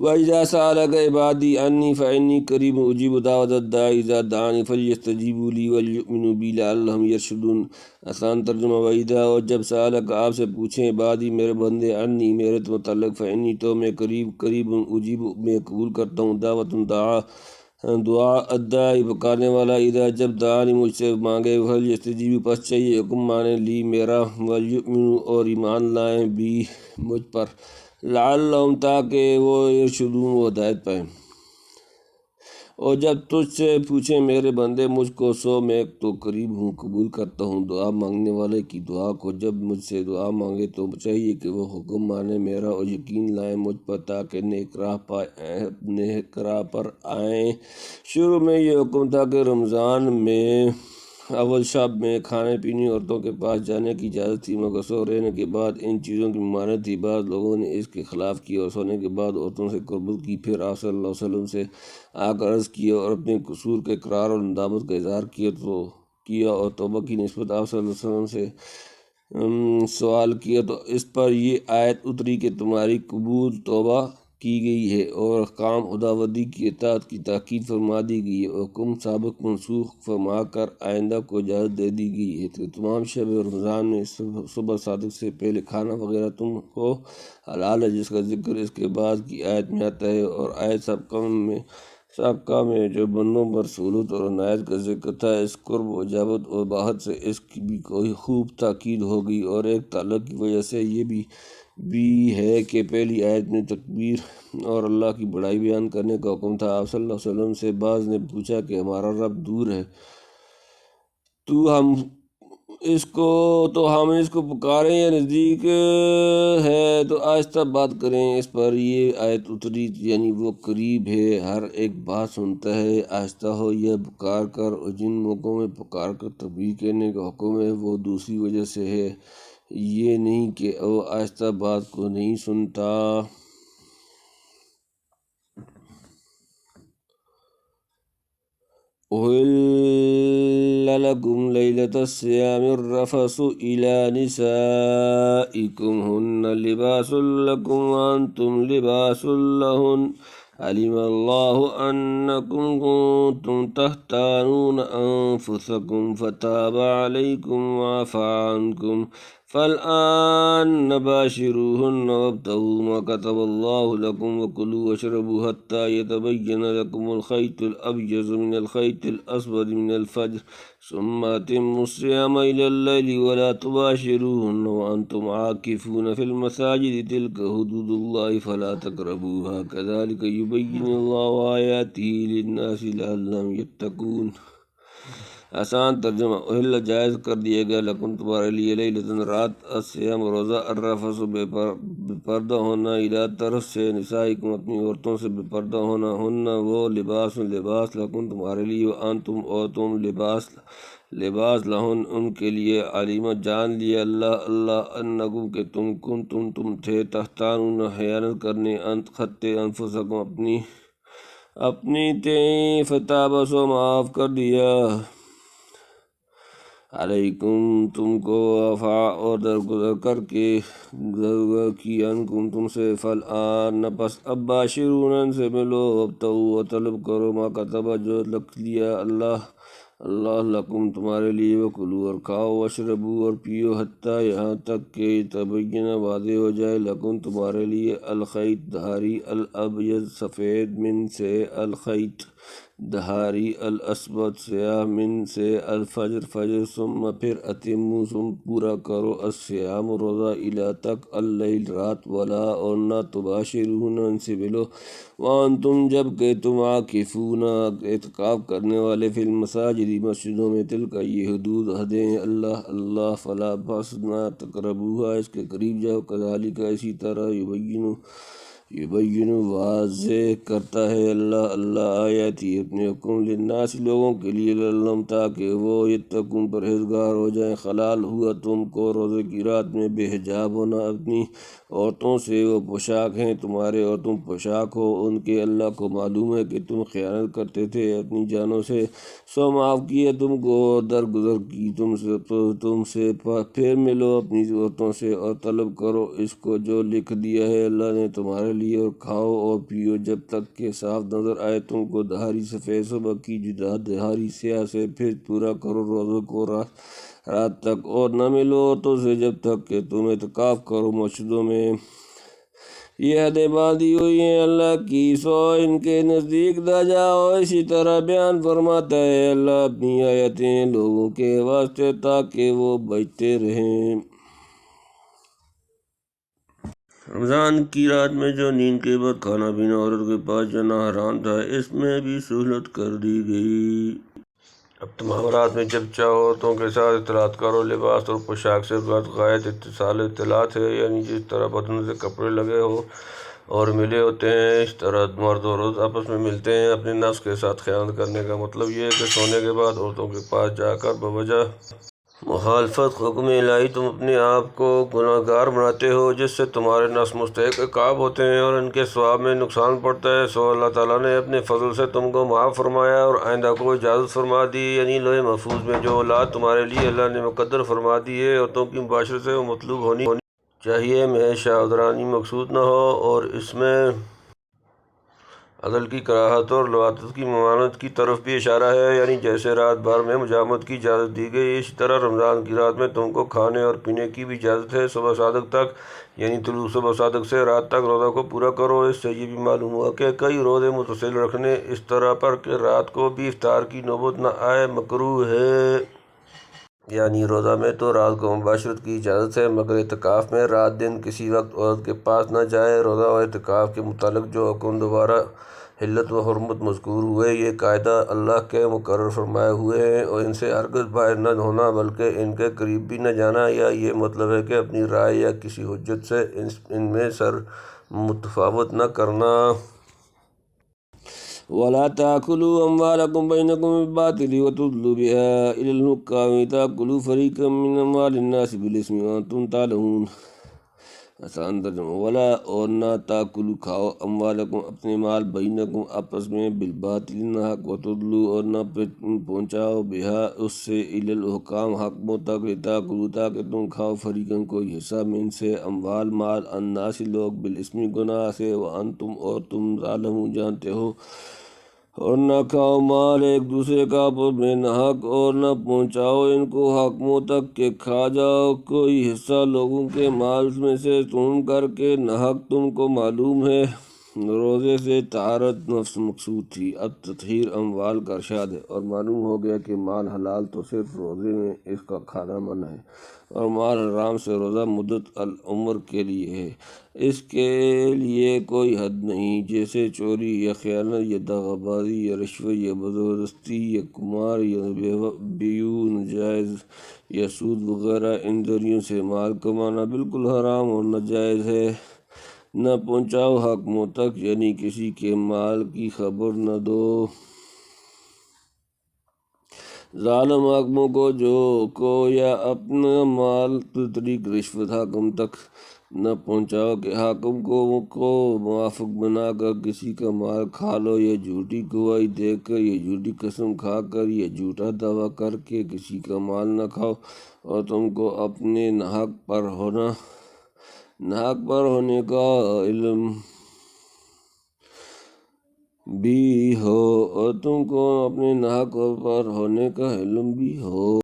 وَإِذَا سَأَلَكَ عِبَادِي عَنِّي فَإِنِّي قَرِيبٌ أُجِيبُ دَعْوَةَ الدَّاعِ إِذَا دَعَانِ فَلْيَسْتَجِیبُوا لِی وَلْیُؤْمِنُوا بِی لَعَلَّهُمْ یرشدون۔ آسان ترجمہ: وَإِذَا، اور جب سَأَلَکَ آپ سے پوچھیں عبادی میرے بندے عَنِّی میرے متعلق، فَإِنِّی تو میں قریب اجیب میں قبول کرتا ہوں، دعا الداعی پکارنے والا، اذا جب دعانی مجھ سے مانگے، فلیستجیبوا پس چاہیے حکم مانے، لی میرا، ولیؤمنوا اور ایمان لائیں، بھی مجھ پر، لعلہم تاکہ وہ یرشدون وہ ہدایت پائیں۔ اور جب تجھ سے پوچھیں میرے بندے مجھ کو، سو میں تو قریب ہوں، قبول کرتا ہوں دعا مانگنے والے کی دعا کو۔ جب مجھ سے دعا مانگے تو چاہیے کہ وہ حکم مانے میرا اور یقین لائیں مجھ پر، تاکہ نیک راہ پر آئیں۔ شروع میں یہ حکم تھا کہ رمضان میں اول شب میں کھانے پینے عورتوں کے پاس جانے کی اجازت تھی، مگر سو رہنے کے بعد ان چیزوں کی ممانعت تھی۔ بعض لوگوں نے اس کے خلاف کیا اور سونے کے بعد عورتوں سے قربت کی، پھر آپ صلی اللہ علیہ وسلم سے آ کر عرض کیا اور اپنے قصور کے اقرار اور ندامت کا اظہار کیا اور توبہ کی نسبت آپ صلی اللہ علیہ وسلم سے سوال کیا، تو اس پر یہ آیت اتری کہ تمہاری قبول توبہ کی گئی ہے اور احکام خداوندی کی اطاعت کی تاکید فرما دی گئی ہے، حکم سابق منسوخ فرما کر آئندہ کو اجازت دے دی گئی ہے کہ تمام شب رمضان میں صبح صادق سے پہلے کھانا وغیرہ تم کو حلال ہے، جس کا ذکر اس کے بعد کی آیت میں آتا ہے۔ اور آیت سابقہ میں جو بندوں پر سہولت اور عنایت کا ذکر تھا، اس قرب و اجابت اور باہت سے اس کی بھی کوئی خوب تاکید ہو گئی، اور ایک تعلق کی وجہ سے یہ بھی ہے کہ پہلی آیت میں تکبیر اور اللہ کی بڑائی بیان کرنے کا حکم تھا۔ آپ صلی اللہ علیہ وسلم سے بعض نے پوچھا کہ ہمارا رب دور ہے تو ہم اس کو پکاریں یا نزدیک ہے تو آہستہ بات کریں؟ اس پر یہ آیت اتری، یعنی وہ قریب ہے، ہر ایک بات سنتا ہے، آہستہ ہو یا پکار کر، اور جن موقعوں میں پکار کر تکبیر کہنے کا حکم ہے وہ دوسری وجہ سے ہے، یہ نہیں کہ وہ آہستہ بات کو نہیں سنتا۔ أُحِلَّ لَكُمْ لَيْلَةَ الصِّيَامِ الرَّفَثُ إِلَىٰ نِسَائِكُمْ هُنَّ لِبَاسٌ لَكُمْ وَأَنْتُمْ لِبَاسٌ لَهُنَّ عَلِمَ اللَّهُ أَنَّكُمْ كُنتُمْ تَخْتَانُونَ أَنفُسَكُمْ فَتَابَ عَلَيْكُمْ وَعَفَا عَنْكُمْ فَالْآنَ بَاشِرُوهُنَّ وَابْتَغُوا مَا كَتَبَ اللَّهُ لَكُمْ وَكُلُوا وَاشْرَبُوا حَتَّىٰ يَتَبَيَّنَ لَكُمُ الْخَيْطُ الْأَبْيَضُ مِنَ الْخَيْطِ الْأَسْوَدِ مِنَ الْفَجْرِ ثُمَّ أَتِمُّوا الصِّيَامَ إِلَى اللَّيْلِ وَلَا تُبَاشِرُوهُنَّ وَأَنْتُمْ عَاكِفُونَ فِي الْمَسَاجِدِ تِلْكَ حُدُودُ اللَّهِ فَلَا تَقْرَبُوهَا كَذَٰلِكَ يُبَيِّنُ اللَّهُ آيَاتِهِ لِلنَّاسِ لَعَلَّهُمْ يَتَّقُونَ۔ آسان ترجمہ: احل جائز کر دیا گیا لکم تمہارے لیے، لیلۃ رات، الصیام روزہ، الرفث بے پردہ ہونا، الی طرف سے، نسائکم اپنی عورتوں سے بے پردہ ہونا، ہن وہ، لباس لکم تمہارے لیے، وانتم اور تم لباس لہن ان کے لیے، علیم جان لیا اللہ انکم کہ تم تھے، تختانون خیانت کرنے، خطے انفسکم اپنی تئیں، فتاب سو معاف کر دیا علیکم تم کو، وعفا اور درگزر کر کے کی انکم تم سے، فالآن پس اب، باشرون ان سے ملو، وابتغوا اور طلب کرو، ما کتب جو لکھ لیا اللہ لکم تمہارے لیے، وکلوا اور کھاؤ، واشربوا اور پیو، حتیٰ یہاں تک کہ تبین واضح ہو جائے، لکم تمہارے لیے، الخیط دھاری، الابیض سفید، من سے، الخیط دھاری، الاسود سیاہ، من سے، الفجر فجر، ثم پھر، اتموا پورا کرو، الصیام روزہ، الی تک، اللیل رات، ولا اور نہ، تباشرون ان سے ملو، وانتم جب کہ تم، عاکفون اعتکاف کرنے والے، فی المساجد مسجدوں میں، تلک یہ حدود حدیں ہیں اللہ، فلا بس نہ تقربوہا اس کے قریب جاؤ، کذالک اسی طرح، یبین واضح کرتا ہے اللہ آیاتی اپنے حکم، للناس لوگوں کے لیے، لعلہم تاکہ وہ، یتقون پرہیزگار ہو جائیں۔ حلال ہوا تم کو روزے کی رات میں بے حجاب ہونا اپنی عورتوں سے، وہ پوشاک ہیں تمہارے اور تم پوشاک ہو ان کے، اللہ کو معلوم ہے کہ تم خیانت کرتے تھے اپنی جانوں سے، سو معاف کیا تم کو اور درگزر کی تم سے، پھر ملو اپنی عورتوں سے اور طلب کرو اس کو جو لکھ دیا ہے اللہ نے تمہارے لیے اور کھاؤ اور پیو جب تک کہ صاف نظر آئے تم کو دہاری سفید صبح کی جدا دہاری سیاہ سے، پھر پورا کرو روزوں کو رات تک، اور نہ ملو عورتوں سے جب تک کہ تم اعتکاف کرو مسجدوں میں۔ یہ حدیں باندھی ہوئی ہیں اللہ کی، سو ان کے نزدیک نہ جاؤ۔ اسی طرح بیان فرماتا ہے اللہ اپنی آیتیں لوگوں کے واسطے تاکہ وہ بچتے رہیں۔ رمضان کی رات میں جو نیند کے بعد کھانا پینا عورت کے پاس جانا حرام تھا، اس میں بھی سہولت کر دی گئی۔ اب تمام رات میں جب چاہو عورتوں کے ساتھ اختلاط کرو۔ لباس اور پوشاک سے مراد غائط اتصال اختلاط ہے، یعنی جس طرح بدن سے کپڑے لگے ہو اور ملے ہوتے ہیں اس طرح مرد اور عورت آپس میں ملتے ہیں۔ اپنے نفس کے ساتھ خیانت کرنے کا مطلب یہ ہے کہ سونے کے بعد عورتوں کے پاس جا کر بوجہ مخالفت حکم الہی تم اپنے آپ کو گناہ گار بناتے ہو، جس سے تمہارے نفس مستحق عقاب ہوتے ہیں اور ان کے ثواب میں نقصان پڑتا ہے۔ سو اللہ تعالیٰ نے اپنے فضل سے تم کو معاف فرمایا اور آئندہ کو اجازت فرما دی، یعنی لوح محفوظ میں جو اولاد تمہارے لیے اللہ نے مقدر فرما دی ہے، عورتوں کی مباشرت سے وہ مطلوب ہونی چاہیے، میں شاہدرانی مقصود نہ ہو، اور اس میں عدل کی کراہت اور لواطت کی ممانعت کی طرف بھی اشارہ ہے، یعنی جیسے رات بھر میں مجامعت کی اجازت دی گئی، اسی طرح رمضان کی رات میں تم کو کھانے اور پینے کی بھی اجازت ہے۔ صبح صادق تک، یعنی طلوع صبح صادق سے رات تک روزہ کو پورا کرو۔ اس سے یہ بھی معلوم ہوا کہ کئی روزے متصل رکھنے اس طرح پر کہ رات کو بھی افطار کی نوبت نہ آئے مکروہ ہے، یعنی روزہ میں تو رات کو مباشرت کی اجازت ہے مگر اعتکاف میں رات دن کسی وقت عورت کے پاس نہ جائے۔ روزہ اور اعتکاف کے متعلق جو حکم دوبارہ حلت و حرمت مذکور ہوئے، یہ قاعدہ اللہ کے مقرر فرمائے ہوئے ہیں اور ان سے ہرگز باہر نہ ہونا بلکہ ان کے قریب بھی نہ جانا، یا یہ مطلب ہے کہ اپنی رائے یا کسی حجت سے ان میں سر متفاوت نہ کرنا۔ وَلَا تَأْكُلُوا أَمْوَالَكُمْ بَيْنَكُمْ بِالْبَاطِلِ وَتُدْلُوا بِهَا إِلَى الْحُكَّامِ لِتَأْكُلُوا فَرِيقًا مِّنْ أَمْوَالِ النَّاسِ بِالْإِثْمِ وَأَنْتُمْ تَعْلَمُونَ۔ آسان ترجمہ، ولا اور نہ تاکلوا کھاؤ، اموالکم اپنے مال، بینکم آپس میں، بالباطل ناحق، وتدلوا اور نہ پہنچاؤ، بہا اس سے، الی الحکام حکموں تک، لتاکلوا تاکہ تم کھاؤ، فریقاً کوئی حصہ، من سے، اموال مال، الناس لوگ، بالاسم گناہ سے، وانتم اور تم، ظالمون جانتے ہو۔ اور نہ کھاؤ مال ایک دوسرے کا آپس میں ناحق، اور نہ پہنچاؤ ان کو حاکموں تک کہ کھا جاؤ کوئی حصہ لوگوں کے مال میں سے تم کر کے ناحق۔ تم کو معلوم ہے روزے سے طہارت نفس مقصود تھی، اب تطہیر اموال کا ارشاد ہے، اور معلوم ہو گیا کہ مال حلال تو صرف روزے میں اس کا کھانا منع ہے، اور مال حرام سے روزہ مدت العمر کے لیے ہے، اس کے لیے کوئی حد نہیں، جیسے چوری یا خیانت یا دغا بازی یا رشوت یا زبردستی یا قمار یا بیع ناجائز یا سود وغیرہ۔ ان ذریعوں سے مال کمانا بالکل حرام اور ناجائز ہے۔ نہ پہنچاؤ حاکموں تک، یعنی کسی کے مال کی خبر نہ دو، ظالم حاکموں کو یا اپنا مال بطریق رشوت حاکم تک نہ پہنچاؤ کہ حاکم کو موافق بنا کر کسی کا مال کھا لو، یا جھوٹی گواہی دے کر یا جھوٹی قسم کھا کر یا جھوٹا دعویٰ کر کے کسی کا مال نہ کھاؤ، اور تم کو اپنے ناحق پر ہونے کا علم بھی ہو، اور تم کو اپنے ناحق پر ہونے کا علم بھی ہو۔